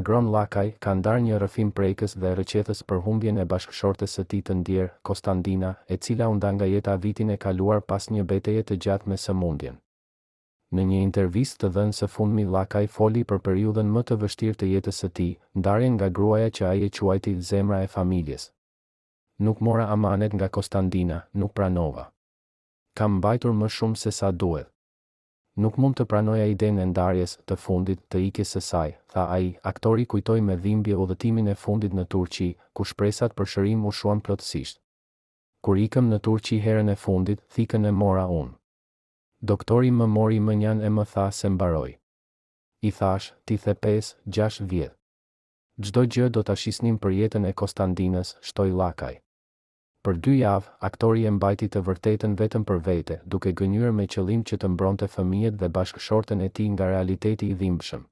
Agron Lakaj ka ndarë një rrëfim prekës dhe rrëqethës për humbjen e bashkëshortes së tij të ndjer, Kostandina, e cila u nda nga jeta vitin e kaluar pas një betejë të gjatë me sëmundjen. Në një intervistë të dhënë së fundmi, Lakaj foli për periudhën më të vështirë të jetës së tij, ndarjen nga gruaja që ai e quajti zemra e familjes. Nuk mora amanet nga Kostandina, nuk pranova. Kam mbajtur më shumë se sa duhet. Nuk mund të pranoja idenë e ndarjes të fundit të ikjes së saj, tha ai. Aktori kujtoi me dhimbje udhëtimin e fundit në Turqi, ku shpresat për shërim u shuan plotësisht. Kur ikëm në Turqi herën e fundit, thikën e mora unë. Doktori më mori mënjan e më tha se mbaroj. I thash, ti the 5-6 vjet. Çdo gjë do ta shisnim për jetën e Kostandinës, shtoi Lakaj. Për 2 javë, aktori e mbajti të vërtetën vetëm për vete, duke gënjur me qëllim që të mbronte fëmijët dhe bashkëshorten e tij nga realiteti i dhimbshëm.